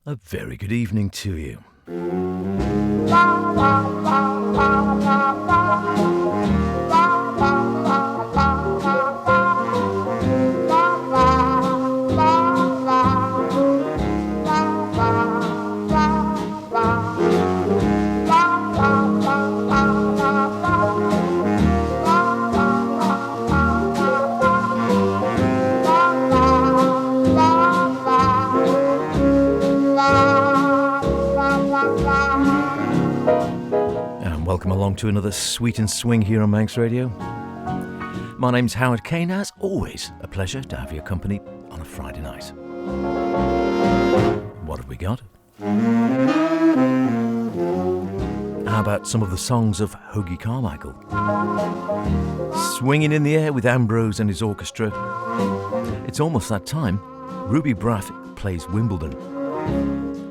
A very good evening to you. Welcome along to another Sweet and Swing here on Manx Radio. My name's Howard Kane. As always, a pleasure to have your company on a Friday night. What have we got? How about some of the songs of Hoagie Carmichael? Swinging in the air with Ambrose and his orchestra. It's almost that time. Ruby Braff plays Wimbledon.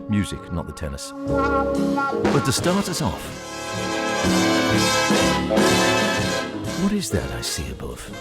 Music, not the tennis. But to start us off, what is that I see above?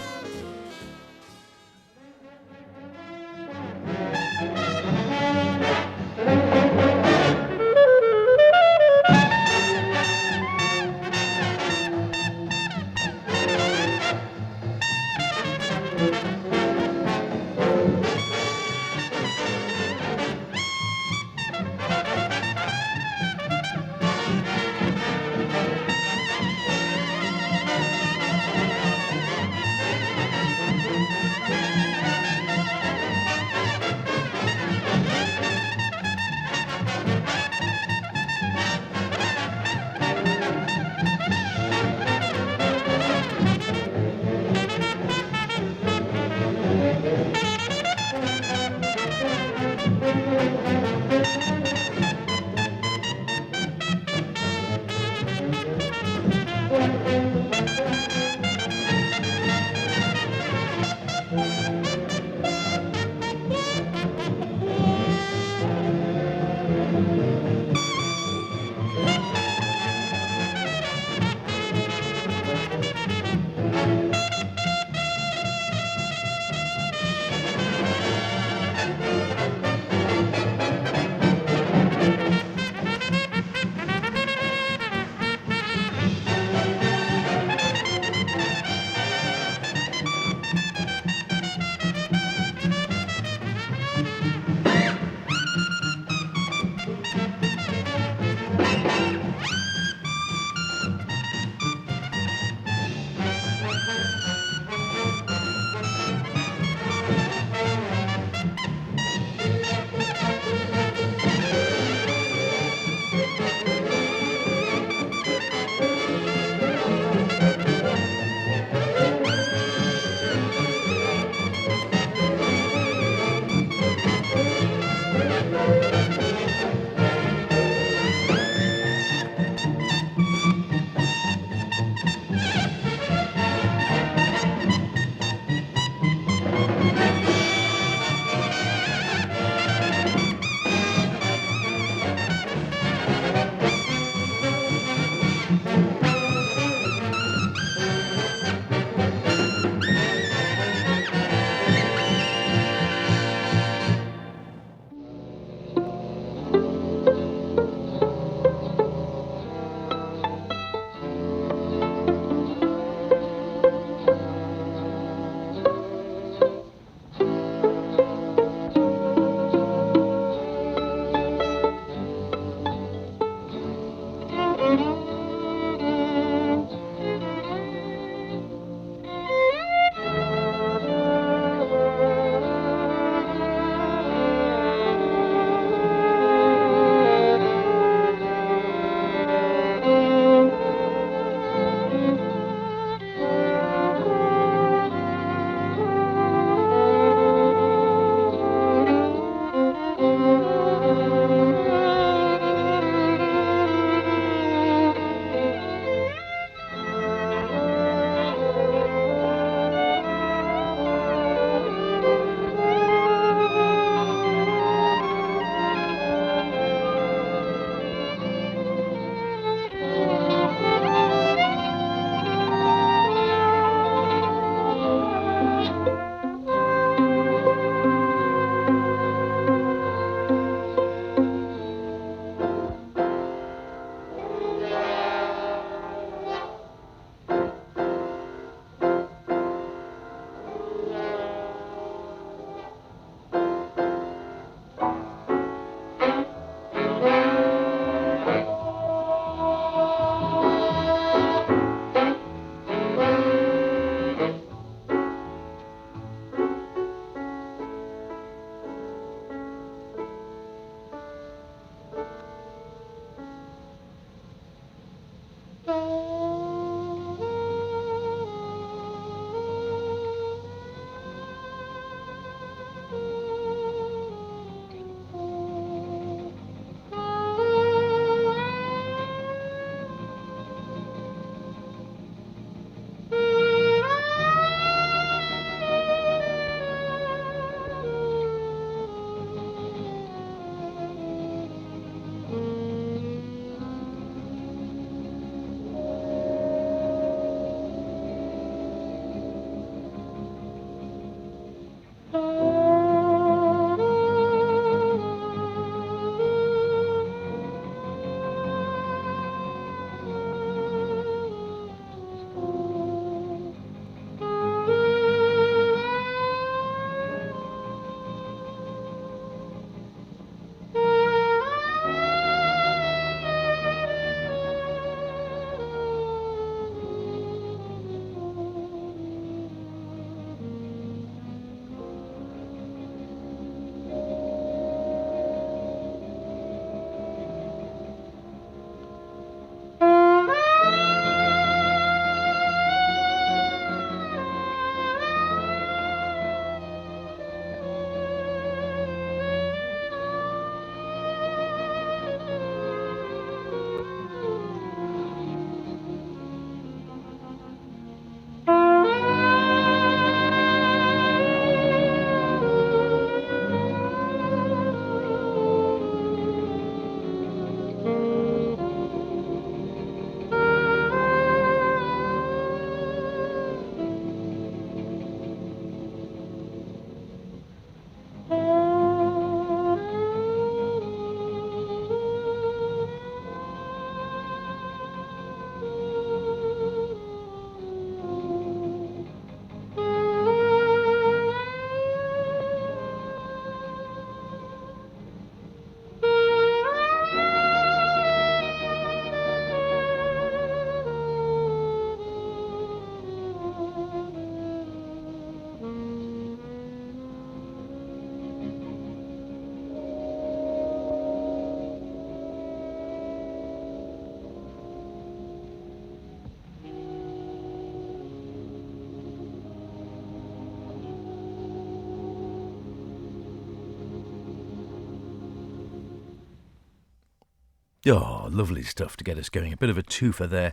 Oh, lovely stuff to get us going. A bit of a twofer there.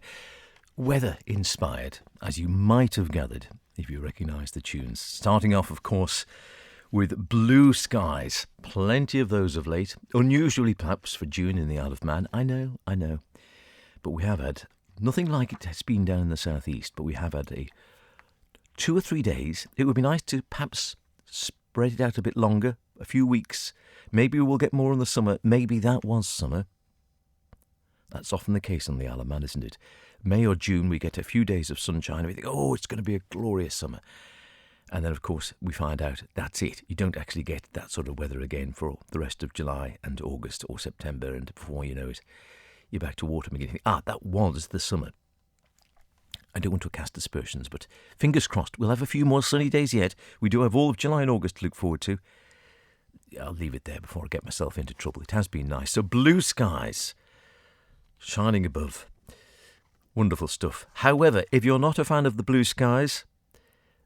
Weather inspired, as you might have gathered if you recognise the tunes. Starting off, of course, with Blue Skies. Plenty of those of late. Unusually perhaps for June in the Isle of Man. I know. But we have had, nothing like it has been down in the southeast, but we have had 2 or 3 days. It would be nice to perhaps spread it out a bit longer, a few weeks. Maybe we'll get more in the summer. Maybe that was summer. That's often the case on the Isle of Man, isn't it? May or June, we get a few days of sunshine and we think, oh, it's going to be a glorious summer. And then, of course, we find out that's it. You don't actually get that sort of weather again for the rest of July and August or September. And before you know it, you're back to autumn again. You think, that was the summer. I don't want to cast aspersions, but fingers crossed, we'll have a few more sunny days yet. We do have all of July and August to look forward to. I'll leave it there before I get myself into trouble. It has been nice. So Blue Skies, shining above. Wonderful stuff. However, if you're not a fan of the Blue Skies,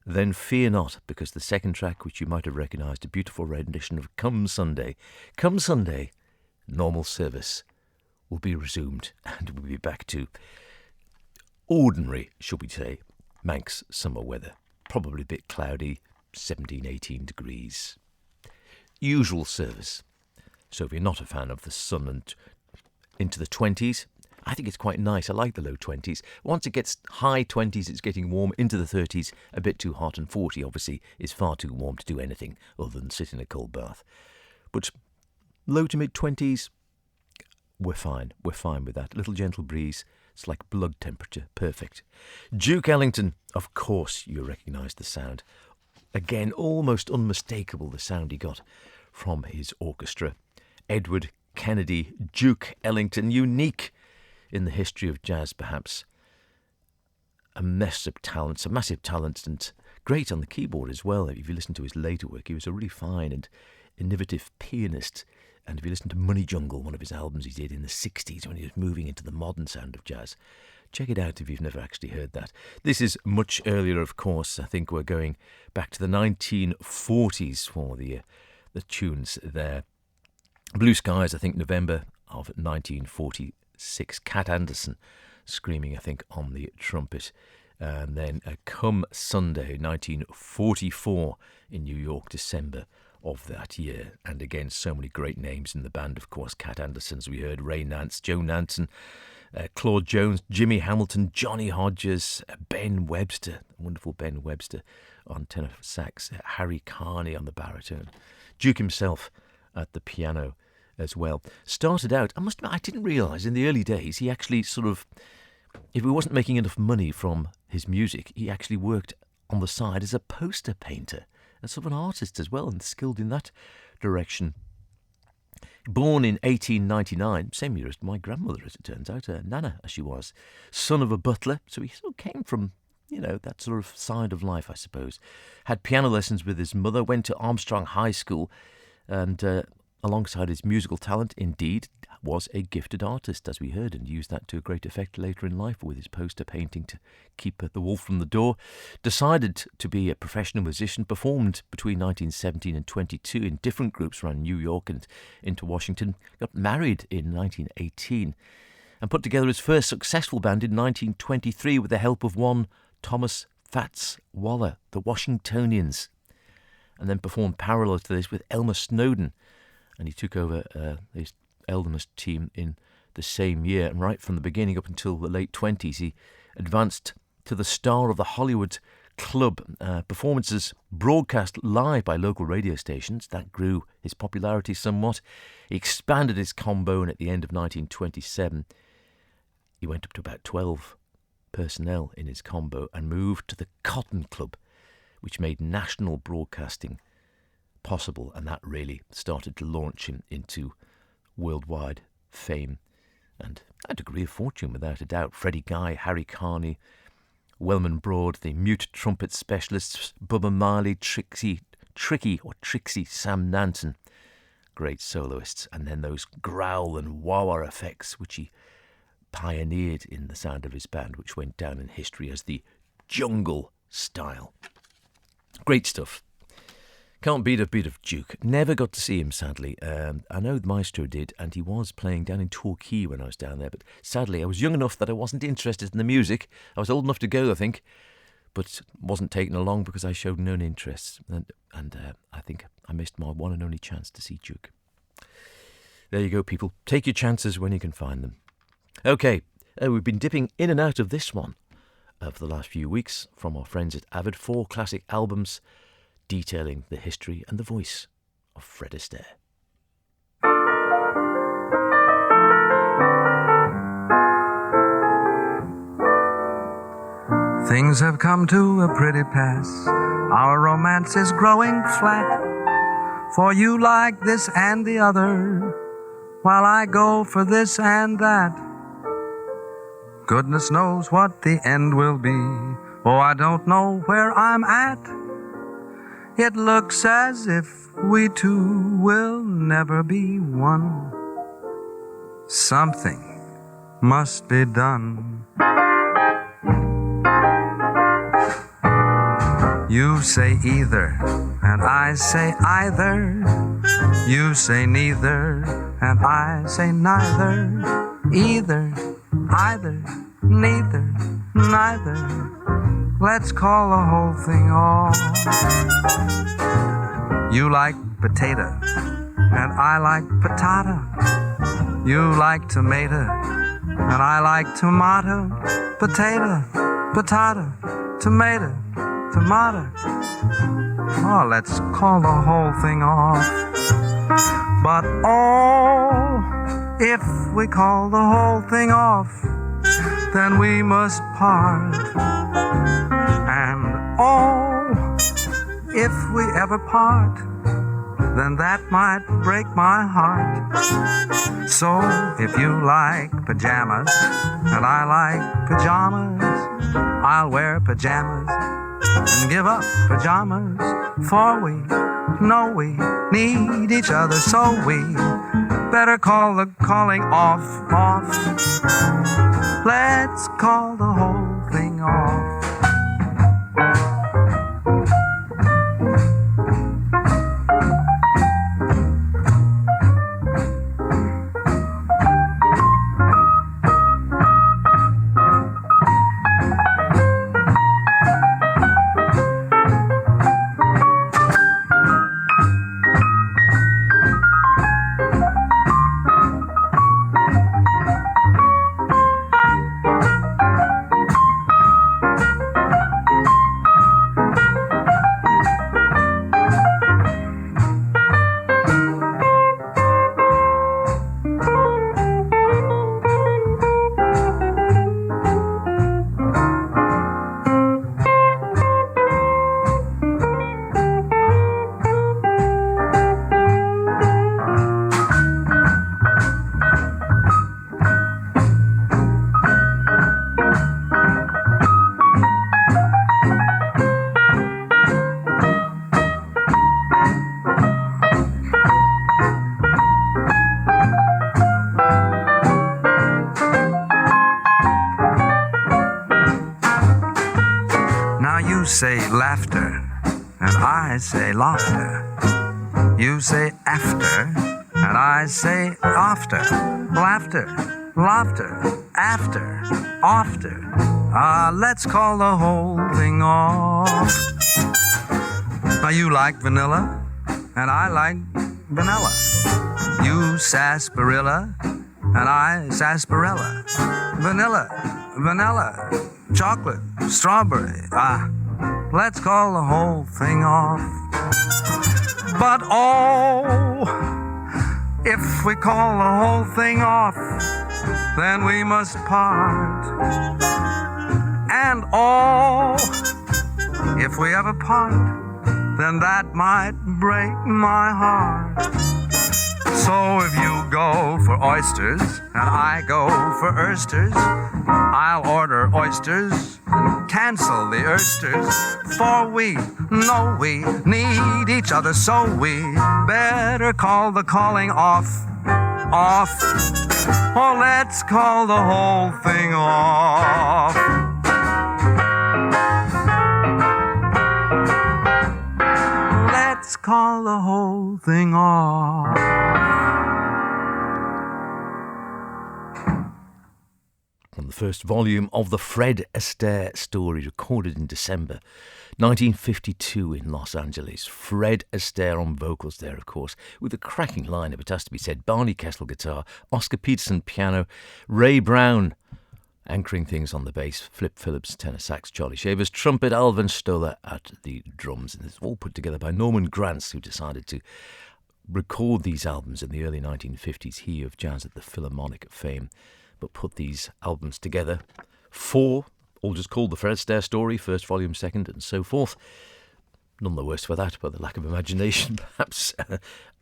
then fear not, because the second track, which you might have recognised, a beautiful rendition of Come Sunday, normal service will be resumed and we'll be back to ordinary, shall we say, Manx summer weather. Probably a bit cloudy, 17, 18 degrees. Usual service. So if you're not a fan of the sun and into the 20s, I think it's quite nice. I like the low 20s. Once it gets high 20s, it's getting warm. Into the 30s, a bit too hot. And 40, obviously, is far too warm to do anything other than sit in a cold bath. But low to mid 20s, we're fine. We're fine with that. A little gentle breeze. It's like blood temperature. Perfect. Duke Ellington, of course you recognise the sound. Again, almost unmistakable, the sound he got from his orchestra. Edward Kennedy, Duke Ellington, unique in the history of jazz, perhaps. A massive talent, and great on the keyboard as well. If you listen to his later work, he was a really fine and innovative pianist. And if you listen to Money Jungle, one of his albums he did in the 60s when he was moving into the modern sound of jazz, check it out if you've never actually heard that. This is much earlier, of course. I think we're going back to the 1940s for the tunes there. Blue Skies, I think November of 1946. Cat Anderson screaming, I think, on the trumpet. And then Come Sunday, 1944 in New York, December of that year. And again, so many great names in the band, of course. Cat Anderson's, we heard Ray Nance, Joe Nansen, Claude Jones, Jimmy Hamilton, Johnny Hodges, Ben Webster, wonderful Ben Webster on tenor sax, Harry Carney on the baritone, Duke himself at the piano as well. Started out, I must admit, I didn't realise in the early days he actually sort of, if he wasn't making enough money from his music, he actually worked on the side as a poster painter, as sort of an artist as well, and skilled in that direction. Born in 1899, same year as my grandmother, as it turns out, Nana, as she was, son of a butler, so he sort of came from, that sort of side of life, I suppose. Had piano lessons with his mother, went to Armstrong High School, and alongside his musical talent, indeed, was a gifted artist, as we heard, and used that to a great effect later in life with his poster painting to keep the wolf from the door. Decided to be a professional musician, performed between 1917 and 22 in different groups around New York and into Washington, got married in 1918, and put together his first successful band in 1923 with the help of one Thomas Fats Waller, the Washingtonians, and then performed parallel to this with Elmer Snowden, and he took over his Elderness team in the same year. And right from the beginning up until the late 20s, he advanced to the star of the Hollywood Club. Performances broadcast live by local radio stations. That grew his popularity somewhat. He expanded his combo, and at the end of 1927, he went up to about 12 personnel in his combo and moved to the Cotton Club, which made national broadcasting possible, and that really started to launch him into worldwide fame and a degree of fortune, without a doubt. Freddie Guy, Harry Carney, Wellman Broad, the mute trumpet specialists, Bubba Marley, Trixie Sam Nanton, great soloists, and then those growl and wah-wah effects which he pioneered in the sound of his band, which went down in history as the jungle style. Great stuff. Can't beat a bit of Duke. Never got to see him, sadly. I know the maestro did, and he was playing down in Torquay when I was down there, but sadly I was young enough that I wasn't interested in the music. I was old enough to go, I think, but wasn't taken along because I showed no interest, and I think I missed my one and only chance to see Duke. There you go, people. Take your chances when you can find them. Okay, we've been dipping in and out of this one for the last few weeks from our friends at Avid. 4 classic albums detailing the history and the voice of Fred Astaire. Things have come to a pretty pass. Our romance is growing flat. For you like this and the other, while I go for this and that. Goodness knows what the end will be. Oh, I don't know where I'm at. It looks as if we two will never be one. Something must be done. You say either, and I say either. You say neither, and I say neither. Either, either, neither, neither. Let's call the whole thing off. You like potato, and I like patata. You like tomato, and I like tomato. Potato, patata, tomato, tomato. Oh, let's call the whole thing off. But oh, if we call the whole thing off, then we must part. And oh, if we ever part, then that might break my heart. So if you like pajamas and I like pajamas, I'll wear pajamas and give up pajamas. For we know we need each other, so we better call the calling off. Let's call the whole thing off. Say laughter, and I say laughter. You say after, and I say after. Laughter, laughter, after, after. Let's call the whole thing off. Now you like vanilla, and I like vanilla. You sarsaparilla, and I sarsaparilla. Vanilla, vanilla, chocolate, strawberry. Let's call the whole thing off. But oh, if we call the whole thing off, then we must part. And oh, if we ever part, then that might break my heart. So if you go for oysters and I go for oysters, I'll order oysters and cancel the oysters. For we know we need each other, so we better call the calling off. Oh, let's call the whole thing off. Let's call the whole thing off. From the first volume of the Fred Astaire story, recorded in December 1952 in Los Angeles. Fred Astaire on vocals there, of course, with a cracking lineup, it has to be said. Barney Kessel guitar, Oscar Peterson piano, Ray Brown anchoring things on the bass, Flip Phillips tenor sax, Charlie Shavers trumpet, Alvin Stoller at the drums. And it's all put together by Norman Granz, who decided to record these albums in the early 1950s. He of jazz at the Philharmonic fame, but put these albums together. 4, all just called the Fred Astaire story, first volume, second, and so forth. None the worse for that, but the lack of imagination, perhaps,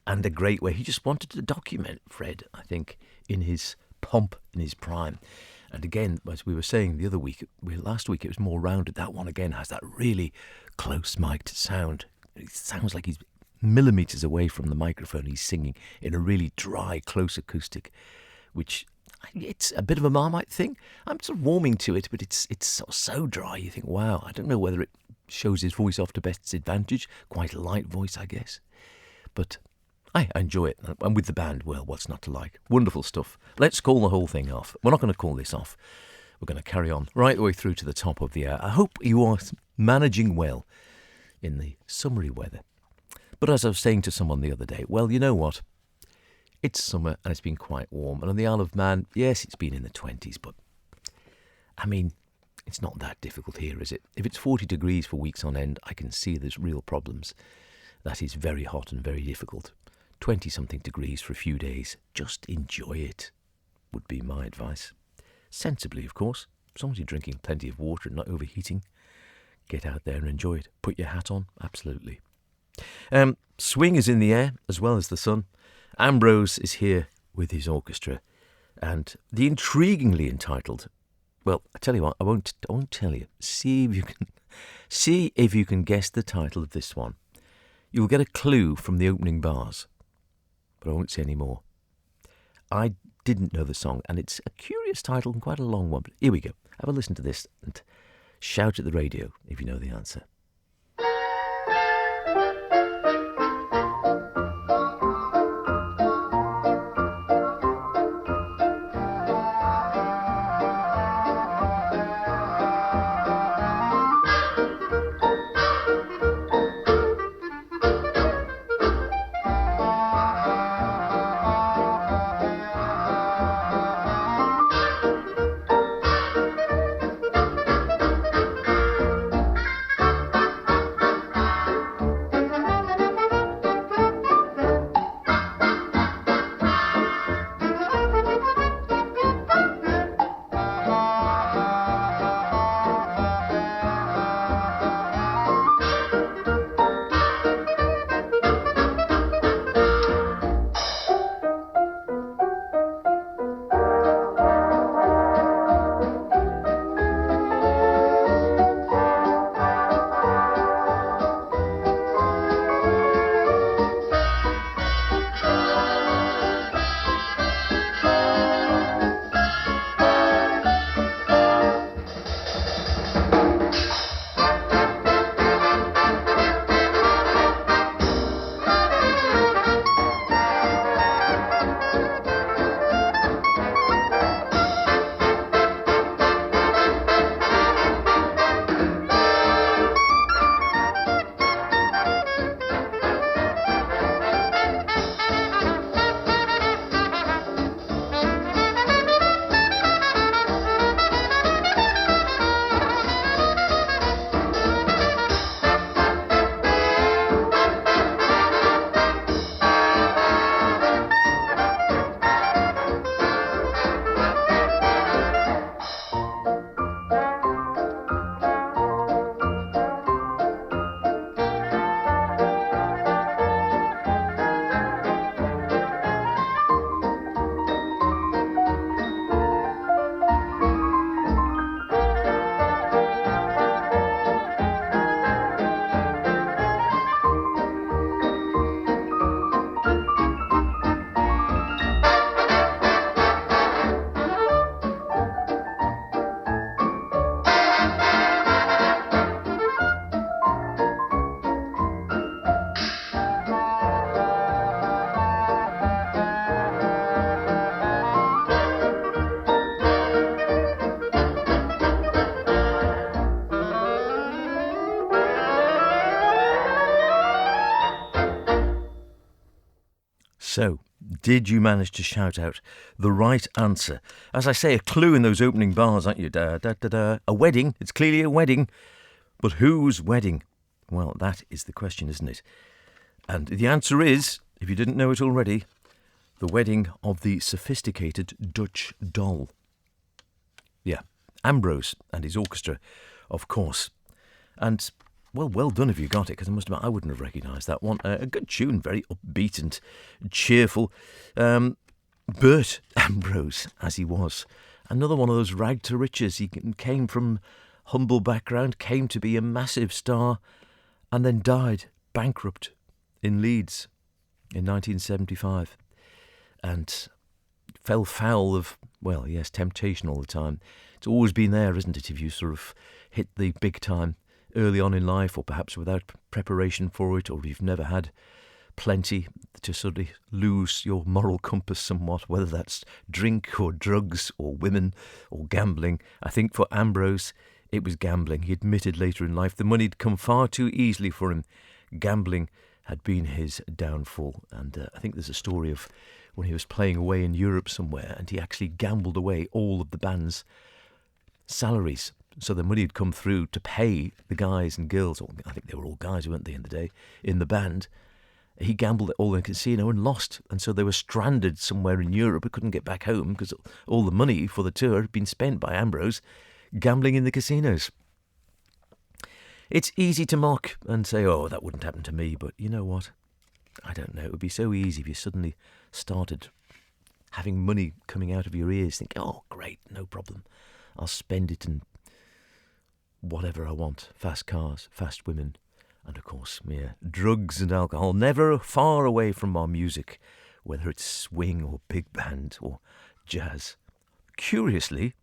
and a great way. He just wanted to document Fred, I think, in his pomp, in his prime. And again, as we were saying the other week, last week it was more rounded. That one again has that really close mic'd sound. It sounds like he's millimetres away from the microphone. He's singing in a really dry, close acoustic, which it's a bit of a Marmite thing. I'm sort of warming to it, but it's sort of so dry. You think, wow, I don't know whether it shows his voice off to best advantage. Quite a light voice, I guess. But I enjoy it. And with the band, well, what's not to like? Wonderful stuff. Let's call the whole thing off. We're not going to call this off. We're going to carry on right the way through to the top of the hour. I hope you are managing well in the summery weather. But as I was saying to someone the other day, well, you know what? It's summer and it's been quite warm. And on the Isle of Man, yes, it's been in the 20s, but I mean, it's not that difficult here, is it? If it's 40 degrees for weeks on end, I can see there's real problems. That is very hot and very difficult. 20-something degrees for a few days. Just enjoy it, would be my advice. Sensibly, of course. As long as you're drinking plenty of water and not overheating, get out there and enjoy it. Put your hat on, absolutely. Swing is in the air, as well as the sun. Ambrose is here with his orchestra, and the intriguingly entitled, well, I tell you what, I won't tell you. See if you can guess the title of this one. You'll get a clue from the opening bars, but I won't say any more. I didn't know the song, and it's a curious title and quite a long one. But here we go. Have a listen to this and shout at the radio if you know the answer. So, did you manage to shout out the right answer? As I say, a clue in those opening bars, aren't you? Da, da, da, da. A wedding. It's clearly a wedding. But whose wedding? Well, that is the question, isn't it? And the answer is, if you didn't know it already, the wedding of the sophisticated Dutch doll. Yeah, Ambrose and his orchestra, of course. And, well done if you got it, because I must admit I wouldn't have recognised that one. A good tune, very upbeat and cheerful. Bert Ambrose, as he was. Another one of those rag to riches. He came from humble background, came to be a massive star, and then died bankrupt in Leeds in 1975. And fell foul of, well, yes, temptation all the time. It's always been there, isn't it, if you sort of hit the big time early on in life, or perhaps without preparation for it, or you've never had plenty, to sort of lose your moral compass somewhat, whether that's drink or drugs or women or gambling. I think for Ambrose, it was gambling. He admitted later in life the money had come far too easily for him. Gambling had been his downfall. And I think there's a story of when he was playing away in Europe somewhere, and he actually gambled away all of the band's salaries. So the money had come through to pay the guys and girls, or I think they were all guys, weren't they, in the day, in the band. He gambled it all in a casino and lost. And so they were stranded somewhere in Europe and couldn't get back home because all the money for the tour had been spent by Ambrose gambling in the casinos. It's easy to mock and say, oh, that wouldn't happen to me. But you know what? I don't know. It would be so easy if you suddenly started having money coming out of your ears. Think, oh, great, no problem. I'll spend it and whatever I want. Fast cars, fast women, and of course, mere drugs and alcohol. Never far away from our music, whether it's swing or big band or jazz. Curiously,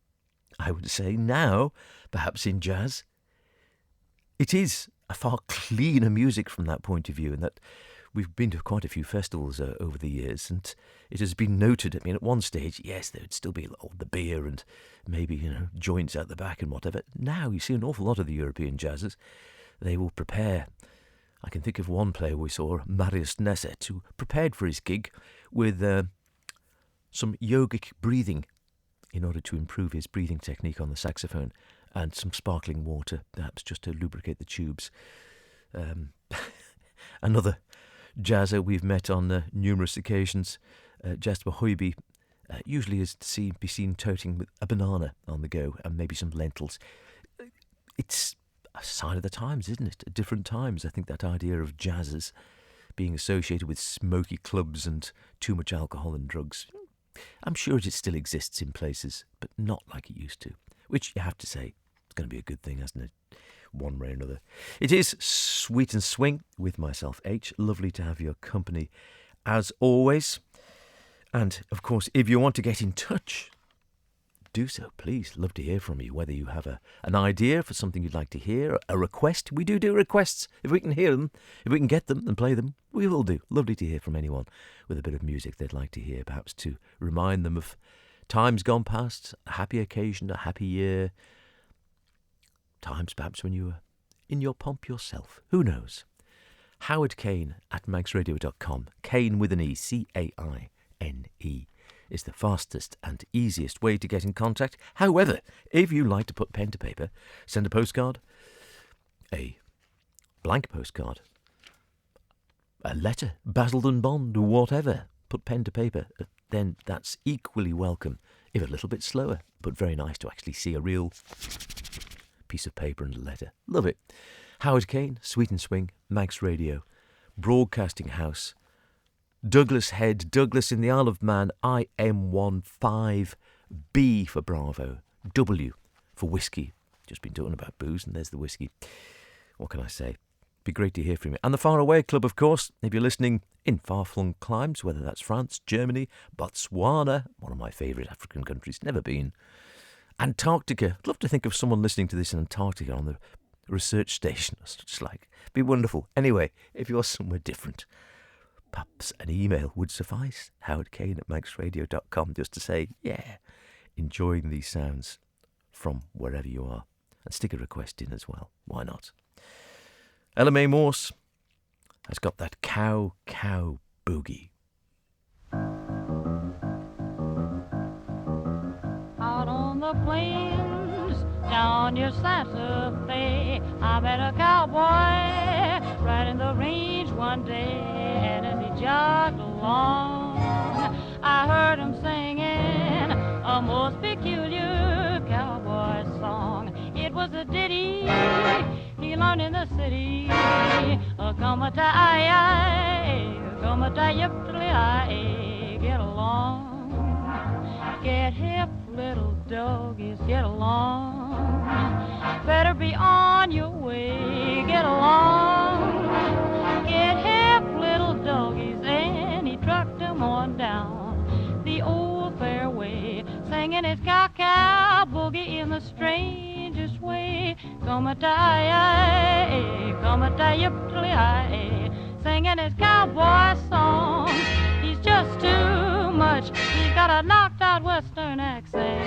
I would say now, perhaps in jazz, it is a far cleaner music from that point of view, and that we've been to quite a few festivals over the years, and it has been noted. I mean, at one stage, yes, there would still be the beer and maybe, joints out the back and whatever. Now you see an awful lot of the European jazzers. They will prepare. I can think of one player we saw, Marius Nesset, who prepared for his gig with some yogic breathing in order to improve his breathing technique on the saxophone, and some sparkling water, perhaps just to lubricate the tubes. Another jazzer we've met on numerous occasions, Jasper Hoiby, usually is to be seen toting with a banana on the go and maybe some lentils. It's a sign of the times, isn't it? At different times, I think that idea of jazzers being associated with smoky clubs and too much alcohol and drugs, I'm sure it still exists in places, but not like it used to, which you have to say, it's going to be a good thing, hasn't it? One way or another. It is Sweet and Swing with myself, H. Lovely to have your company, as always. And, of course, if you want to get in touch, do so, please. Love to hear from you, whether you have an idea for something you'd like to hear, a request. We do requests. If we can hear them, if we can get them and play them, we will do. Lovely to hear from anyone with a bit of music they'd like to hear, perhaps to remind them of times gone past, a happy occasion, a happy year, times perhaps when you were in your pomp yourself. Who knows? Howard Kane at magsradio.com. Kane with an E, Caine, is the fastest and easiest way to get in contact. However, if you like to put pen to paper, send a postcard, a blank postcard, a letter, Basildon Bond, whatever, put pen to paper, then that's equally welcome, if a little bit slower, but very nice to actually see a real piece of paper and a letter. Love it. Howard Kane, Sweet and Swing, Max Radio, Broadcasting House, Douglas Head, Douglas in the Isle of Man, IM15, B for Bravo, W for Whiskey. Just been talking about booze, and there's the whiskey. What can I say? Be great to hear from you. And the Far Away Club, of course, if you're listening in far-flung climes, whether that's France, Germany, Botswana, one of my favourite African countries, never been, Antarctica. I'd love to think of someone listening to this in Antarctica on the research station. It's just like, be wonderful. Anyway, if you're somewhere different, perhaps an email would suffice. howardkane at magsradio.com, just to say, yeah, enjoying these sounds from wherever you are. And stick a request in as well. Why not? LMA Morse has got that cow boogie. the plains, down near Santa Fe. I met a cowboy riding the range one day, and as he jogged along, I heard him singing a most peculiar cowboy song. It was a ditty he learned in the city. Come-a-tie-I, come-a-tie-yip-tly-I, get along. Get hip, little doggies, get along. Better be on your way, get along. Get hip, little doggies, and he trucked them on down the old fairway, singing his cow-cow boogie in the strangest way. Come-a-tie-I, come-a-tie-yip-tly-I, singing his cowboy song. He's just too much. He's got a knocked-out western accent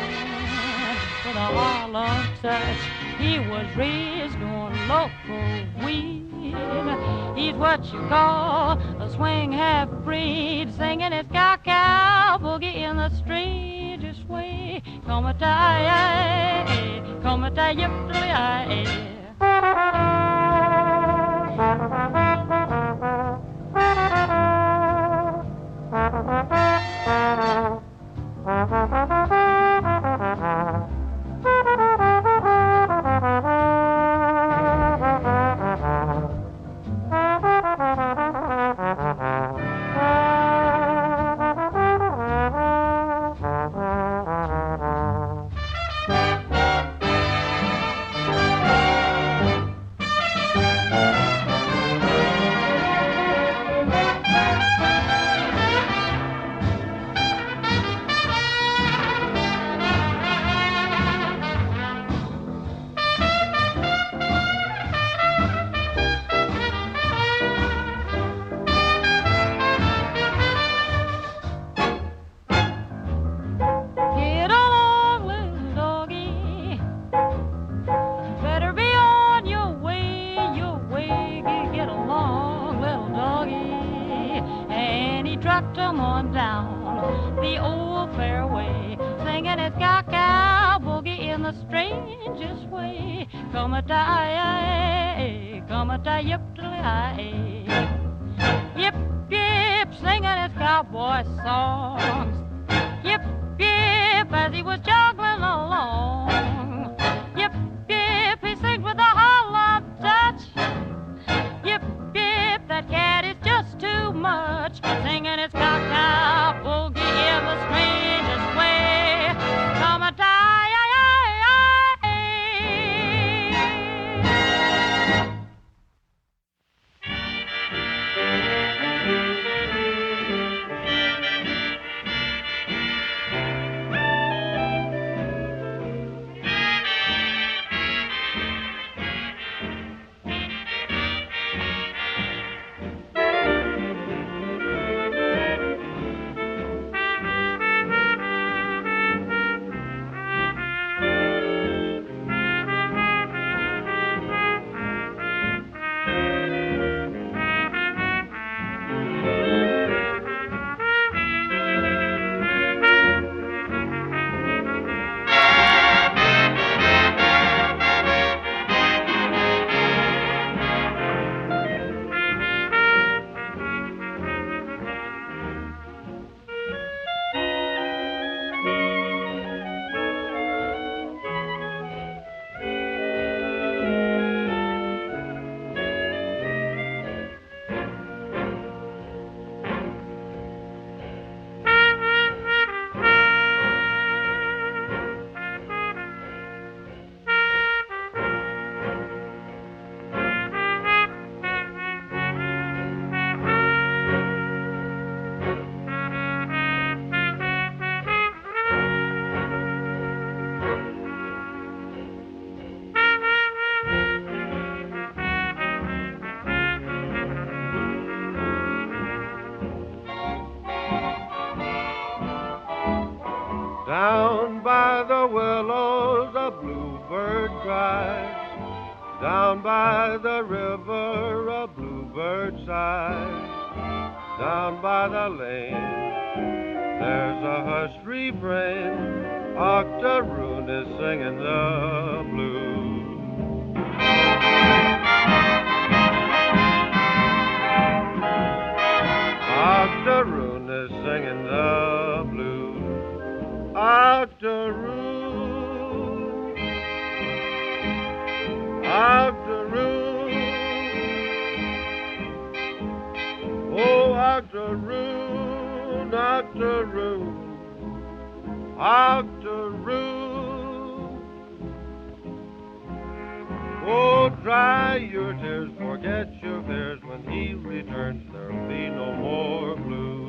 with a Harlem touch. He was raised on local weed. He's what you call a swing half-breed, singing his cow-cow boogie in the strangest way. Come-a-tie-I, come-a-tie-yip-tly-I. Down by the willows a bluebird cries. Down by the river a bluebird sighs. Down by the lane there's a hushed refrain. Octoroon is singing the blues. Octoroon is singing the blues. Octoroon, Octoroon, oh Octoroon, Octoroon, Octoroon. Oh, dry your tears, forget your fears. When he returns, there'll be no more blues.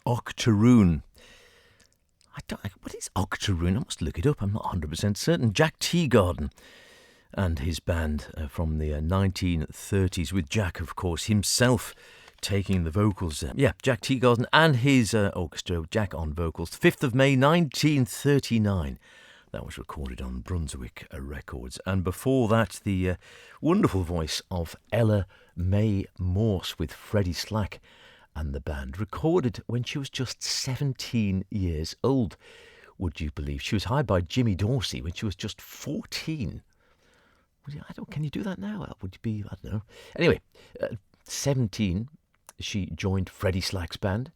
Octoroon. What is Octoroon? I must look it up. I'm not 100% certain. Jack Teagarden and his band from the 1930s, with Jack, of course, himself taking the vocals. Jack Teagarden and his orchestra, Jack on vocals. 5th of May 1939. That was recorded on Brunswick Records. And before that, the wonderful voice of Ella Mae Morse with Freddie Slack and the band, recorded when she was just 17 years old. Would you believe? She was hired by Jimmy Dorsey when she was just 14. Can you do that now? Would you be, I don't know. Anyway, 17, she joined Freddie Slack's band,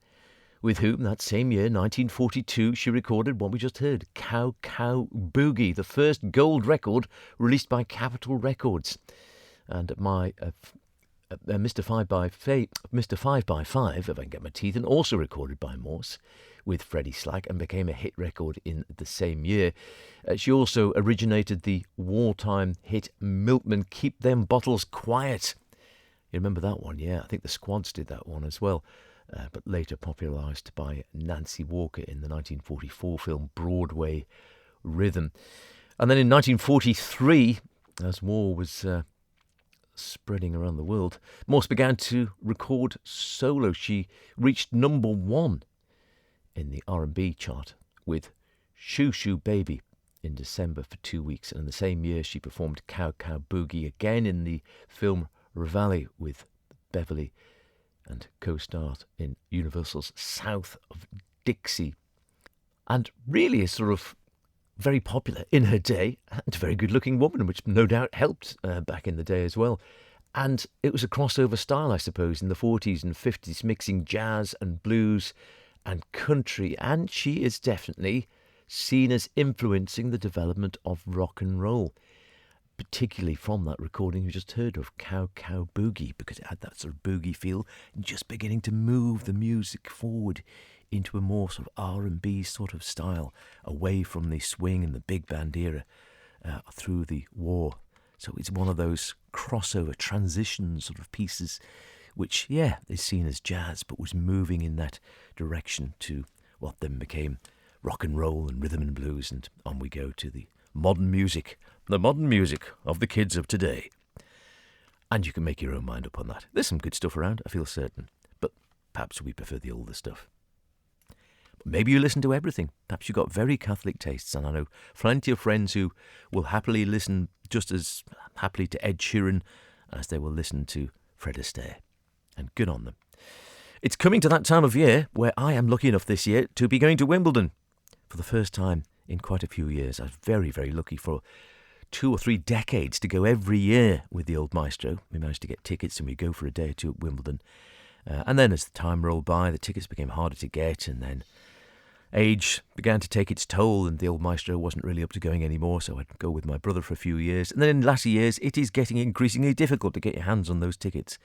with whom that same year, 1942, she recorded what we just heard, Cow Cow Boogie, the first gold record released by Capitol Records. And my Mr. 5x5, if I can get my teeth in, also recorded by Morse with Freddie Slack and became a hit record in the same year. She also originated the wartime hit Milkman, Keep Them Bottles Quiet. You remember that one? Yeah, I think the Squads did that one as well, but later popularised by Nancy Walker in the 1944 film Broadway Rhythm. And then in 1943, as war was spreading around the world, Morse began to record solo. She reached number 1 in the R&B chart with Shoo Shoo Baby in December for 2 weeks. And in the same year, she performed Cow Cow Boogie again in the film Reveille with Beverly and co-starred in Universal's South of Dixie. And really is sort of very popular in her day, and a very good-looking woman, which no doubt helped back in the day as well. And it was a crossover style, I suppose, in the 40s and 50s, mixing jazz and blues and country. And she is definitely seen as influencing the development of rock and roll, particularly from that recording you just heard of, Cow Cow Boogie, because it had that sort of boogie feel and just beginning to move the music forward into a more sort of R&B sort of style, away from the swing and the big band era through the war. So it's one of those crossover transition sort of pieces which, is seen as jazz, but was moving in that direction to what then became rock and roll and rhythm and blues. And on we go to the modern music of the kids of today. And you can make your own mind up on that. There's some good stuff around, I feel certain, but perhaps we prefer the older stuff. Maybe you listen to everything. Perhaps you've got very Catholic tastes, and I know plenty of friends who will happily listen just as happily to Ed Sheeran as they will listen to Fred Astaire. And good on them. It's coming to that time of year where I am lucky enough this year to be going to Wimbledon for the first time in quite a few years. I was very, very lucky for 2 or 3 decades to go every year with the old maestro. We managed to get tickets and we go for a day or two at Wimbledon. And then as the time rolled by, the tickets became harder to get, and then age began to take its toll, and the old maestro wasn't really up to going anymore, so I'd go with my brother for a few years. And then in latter years, it is getting increasingly difficult to get your hands on those tickets.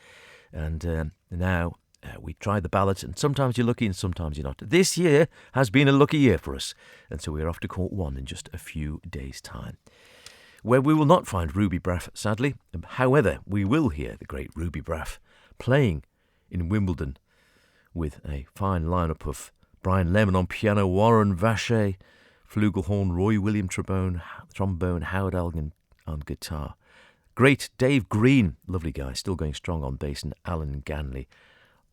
And now we try the ballads, and sometimes you're lucky and sometimes you're not. This year has been a lucky year for us, and so we're off to Court 1 in just a few days' time, where we will not find Ruby Braff, sadly. However, we will hear the great Ruby Braff playing in Wimbledon with a fine lineup of Brian Lemon on piano, Warren Vacher, flugelhorn, Roy William trombone, Howard Elgin on guitar. Great Dave Green, lovely guy, still going strong on bass, and Alan Ganley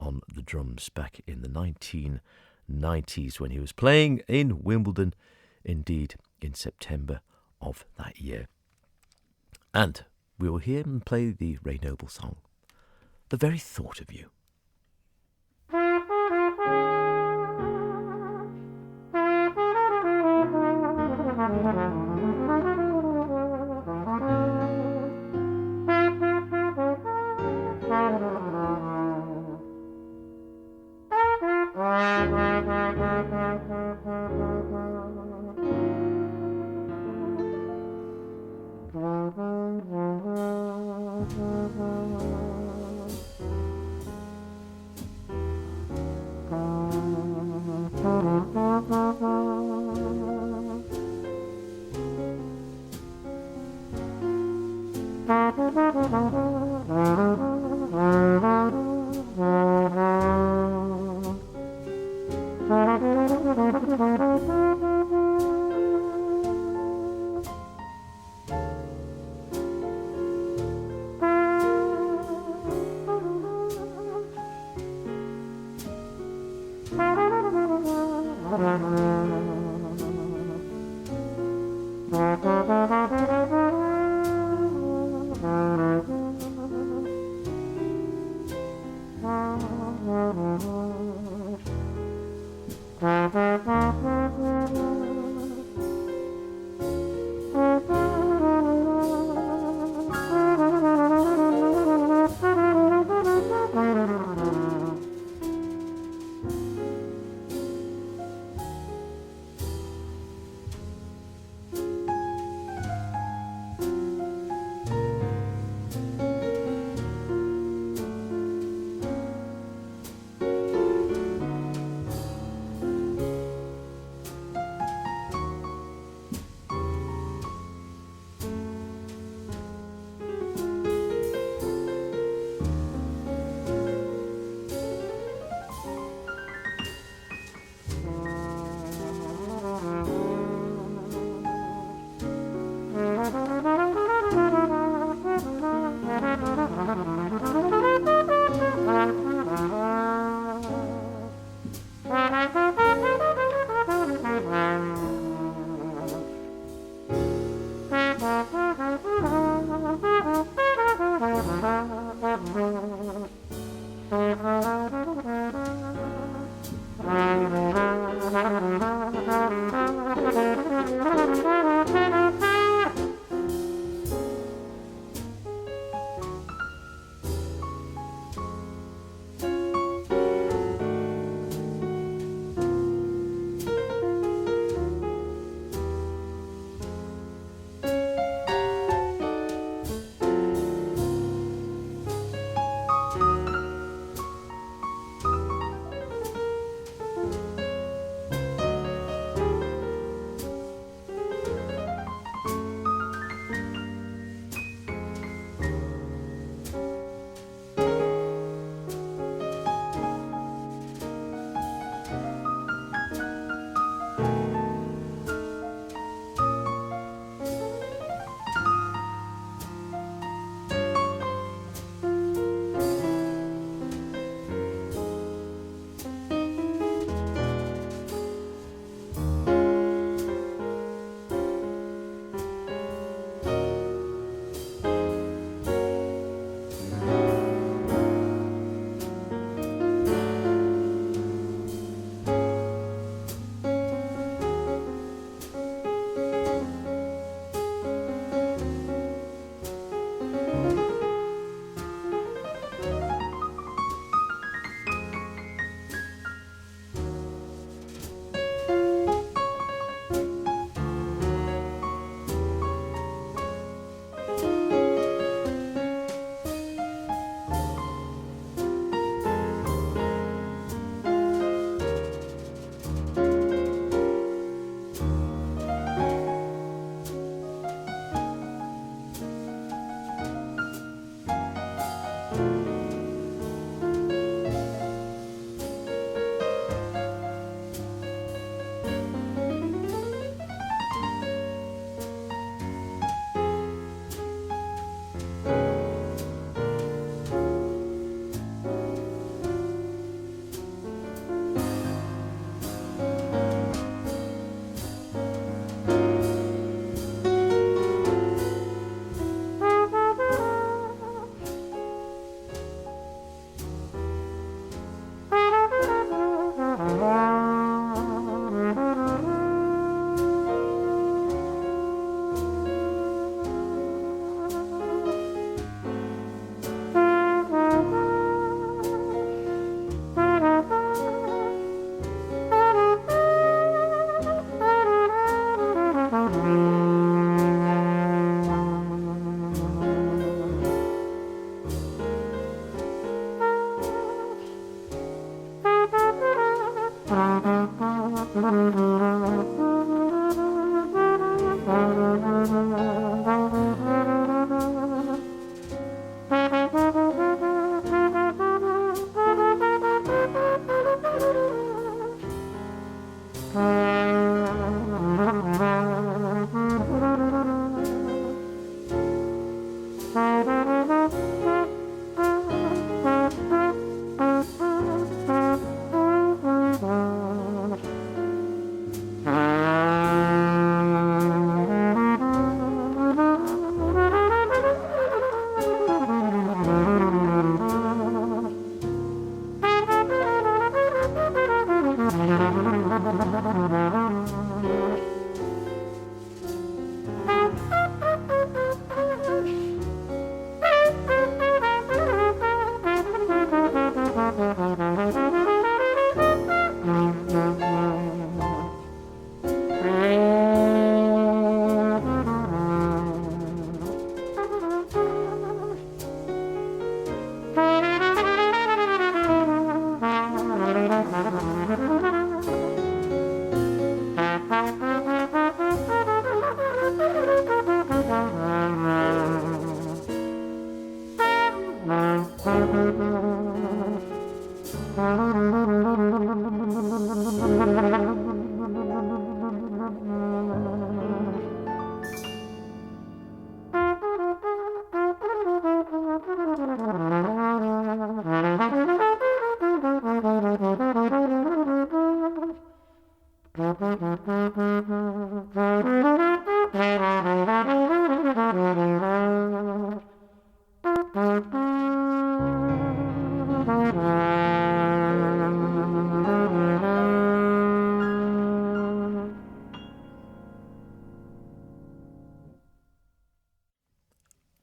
on the drums back in the 1990s when he was playing in Wimbledon, indeed, in September of that year. And we will hear him play the Ray Noble song, The Very Thought of You.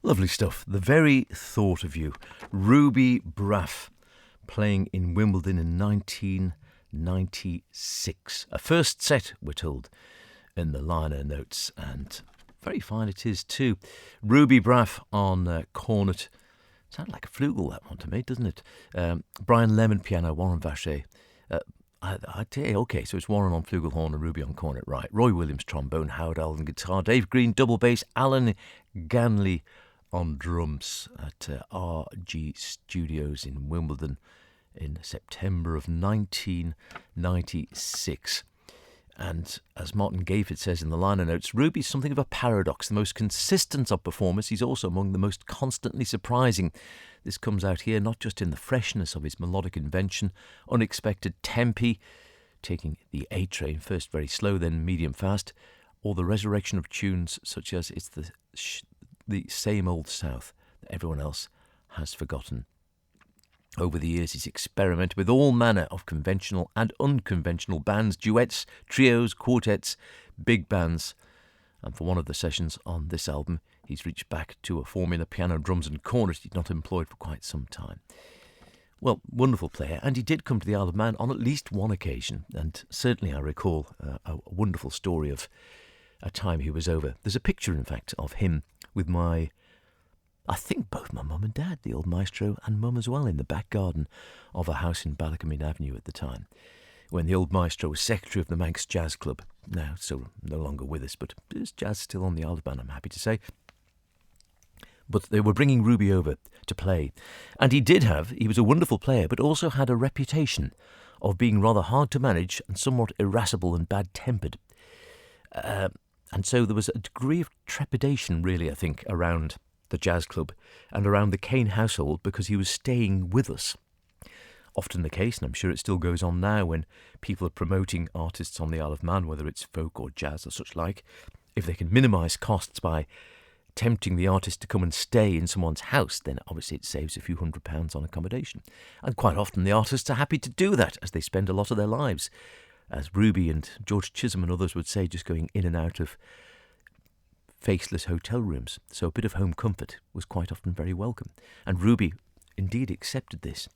Lovely stuff. The very thought of you. Ruby Braff, playing in Wimbledon in 1996. A first set, we're told, in the liner notes, and very fine it is too. Ruby Braff on cornet. Sounds like a flugel, that one to me, doesn't it? Brian Lemon piano, Warren Vacher. I tell you, okay, so it's Warren on flugelhorn and Ruby on cornet, right. Roy Williams trombone, Howard Allen guitar, Dave Green double bass, Alan Ganley on drums at RG Studios in Wimbledon in September of 1996. And as Martin Gayford says in the liner notes, Ruby's something of a paradox. The most consistent of performers, he's also among the most constantly surprising. This comes out here not just in the freshness of his melodic invention, unexpected tempi, taking the A train first very slow, then medium fast, or the resurrection of tunes such as It's the Same Old South that everyone else has forgotten. Over the years, he's experimented with all manner of conventional and unconventional bands, duets, trios, quartets, big bands. And for one of the sessions on this album, he's reached back to a formula, piano, drums and cornet he'd not employed for quite some time. Well, wonderful player, and he did come to the Isle of Man on at least one occasion, and certainly I recall a wonderful story of a time he was over. There's a picture, in fact, of him with I think both my mum and dad, the old maestro and mum as well, in the back garden of a house in Ballacombe Avenue at the time, when the old maestro was secretary of the Manx Jazz Club, now so no longer with us, but there's jazz still on the Isle of Man, I'm happy to say. But they were bringing Ruby over to play, and he was a wonderful player, but also had a reputation of being rather hard to manage and somewhat irascible and bad-tempered. And so there was a degree of trepidation, really, I think, around the jazz club and around the Kane household because he was staying with us. Often the case, and I'm sure it still goes on now, when people are promoting artists on the Isle of Man, whether it's folk or jazz or such like, if they can minimise costs by tempting the artist to come and stay in someone's house, then obviously it saves a few £100 on accommodation. And quite often the artists are happy to do that, as they spend a lot of their lives, as Ruby and George Chisholm and others would say, just going in and out of faceless hotel rooms. So a bit of home comfort was quite often very welcome. And Ruby indeed accepted this.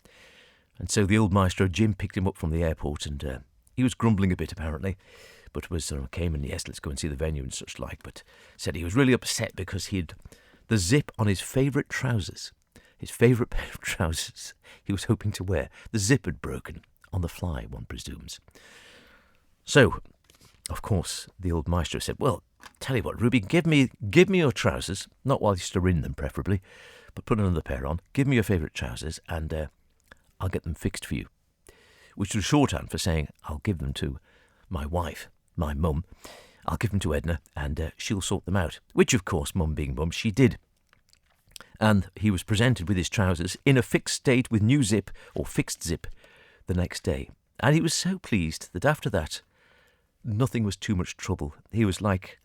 And so the old maestro Jim picked him up from the airport, and he was grumbling a bit apparently, but came and yes, let's go and see the venue and such like, but said he was really upset because the zip on his favourite trousers, his favourite pair of trousers he was hoping to wear, the zip had broken on the fly, one presumes. So, of course, the old maestro said, well, tell you what, Ruby, give me your trousers, not while you're still in them, preferably, but put another pair on. Give me your favourite trousers, and I'll get them fixed for you. Which was shorthand for saying, I'll give them to my wife, my mum. I'll give them to Edna, and she'll sort them out. Which, of course, mum being mum, she did. And he was presented with his trousers in a fixed state with new zip, or fixed zip, the next day. And he was so pleased that after that, nothing was too much trouble. He was like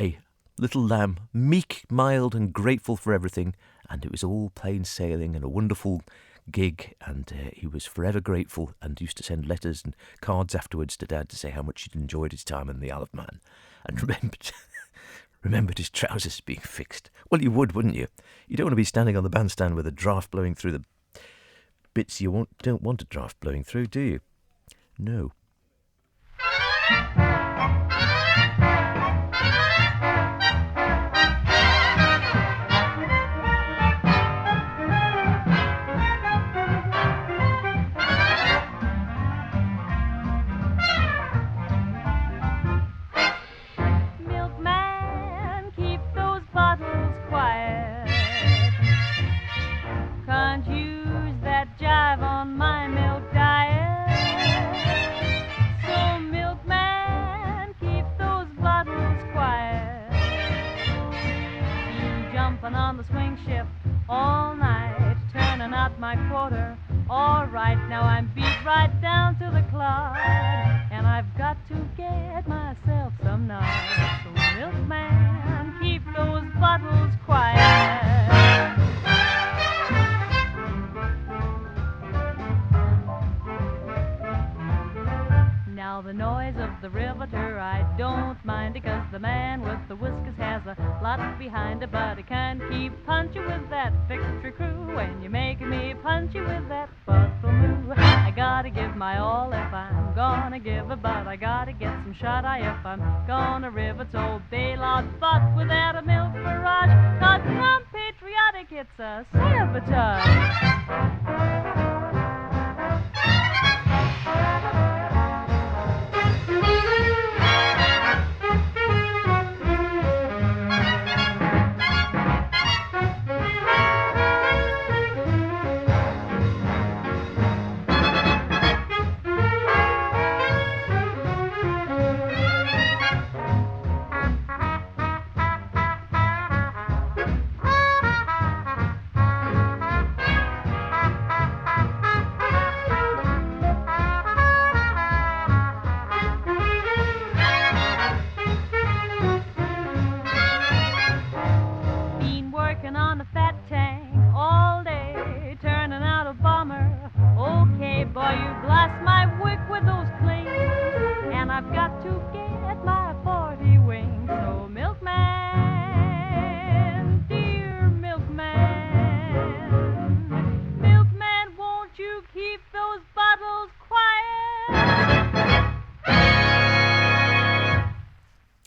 a little lamb, meek, mild, and grateful for everything, and it was all plain sailing and a wonderful gig, and he was forever grateful and used to send letters and cards afterwards to Dad to say how much he'd enjoyed his time in the Isle of Man, and remembered his trousers being fixed. Well, you would, wouldn't you? You don't want to be standing on the bandstand with a draft blowing through the bits you don't want a draft blowing through, do you? No. Milkman, keep those bottles quiet. Can't use that jive on my milk diet. So milkman, keep those bottles quiet. Been jumping on the swing shift all night, turning out my quota. All right, now I'm beat right down to the clod, and I've got to get myself some night. So milkman, keep those bottles quiet. Now the noise of the riveter I don't mind, because the man with the whiskers has a lot behind it, but he can't keep punchy with that victory crew when you're making me punchy with that bottle moo. I gotta give my all if I'm gonna give it, but I gotta get some shut-eye if I'm gonna rivet. So bail out but without a milk barrage, 'cause unpatriotic it's a sabotage.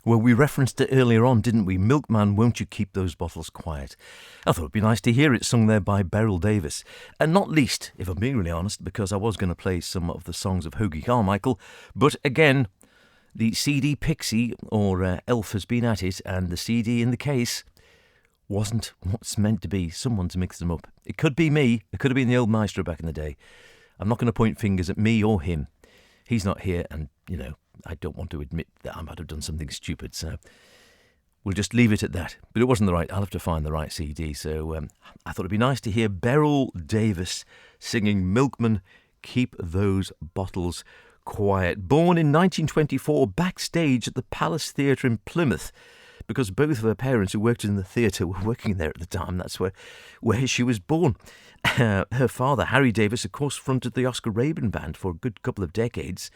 Well, we referenced it earlier on, didn't we? Milkman, won't you keep those bottles quiet? I thought it'd be nice to hear it sung there by Beryl Davis. And not least, if I'm being really honest, because I was going to play some of the songs of Hoagie Carmichael. But again, the CD Pixie, or Elf, has been at it, and the CD in the case wasn't what's meant to be. Someone's mixed them up. It could be me. It could have been the old maestro back in the day. I'm not going to point fingers at me or him. He's not here, and, you know, I don't want to admit that I might have done something stupid, so we'll just leave it at that. But it wasn't the right, I'll have to find the right CD, so I thought it'd be nice to hear Beryl Davis singing Milkman, Keep Those Bottles Quiet. Born in 1924, backstage at the Palace Theatre in Plymouth, because both of her parents who worked in the theatre were working there at the time. That's where she was born. Her father, Harry Davis, of course, fronted the Oscar Rabin Band for a good couple of decades,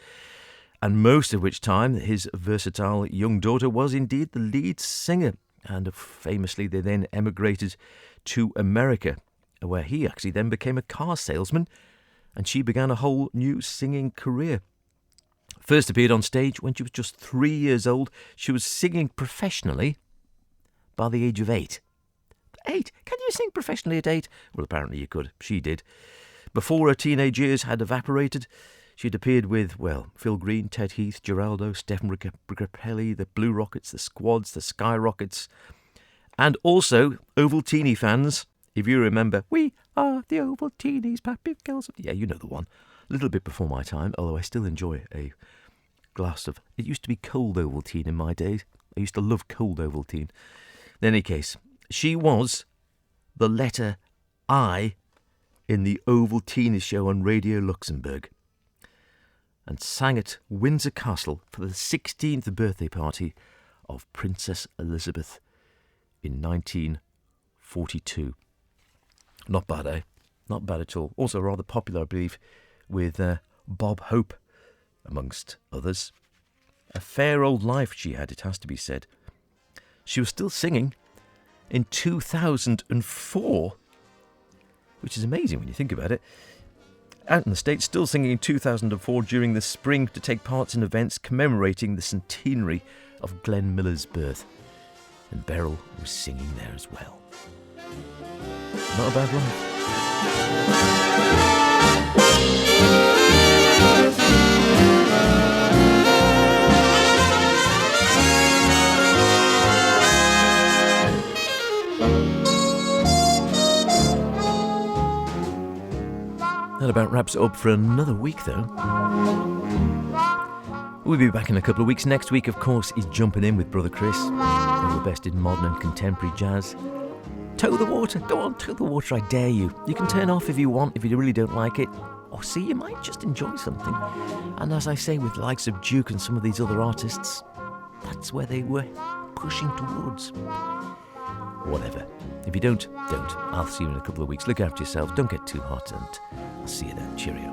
and most of which time his versatile young daughter was indeed the lead singer. And famously, they then emigrated to America, where he actually then became a car salesman, and she began a whole new singing career. First appeared on stage when she was just 3 years old. She was singing professionally by the age of 8. 8? Can you sing professionally at 8? Well, apparently you could. She did. Before her teenage years had evaporated, She'd appeared with, well, Phil Green, Ted Heath, Geraldo, Stephen Bricapelli, the Blue Rockets, the Squads, the Sky Rockets, and also Ovaltine fans. If you remember, we are the Ovaltines, Pappy Girls. Yeah, you know the one. A little bit before my time, although I still enjoy a glass of... It used to be cold Ovaltine in my days. I used to love cold Ovaltine. In any case, she was the letter I in the Ovaltine show on Radio Luxembourg and sang at Windsor Castle for the 16th birthday party of Princess Elizabeth in 1942. Not bad, eh? Not bad at all. Also rather popular, I believe, with Bob Hope, amongst others. A fair old life she had, it has to be said. She was still singing in 2004, which is amazing when you think about it. Out in the States, still singing in 2004 during the spring to take part in events commemorating the centenary of Glenn Miller's birth. And Beryl was singing there as well. Not a bad life. That about wraps it up for another week, though. We'll be back in a couple of weeks. Next week, of course, is Jumping In with Brother Chris. All the best in modern and contemporary jazz. Toe the water. Go on, toe the water, I dare you. You can turn off if you want, if you really don't like it. Or see, you might just enjoy something. And as I say, with the likes of Duke and some of these other artists, that's where they were pushing towards. Whatever. If you don't. I'll see you in a couple of weeks. Look after yourselves. Don't get too hot, and I'll see you then. Cheerio.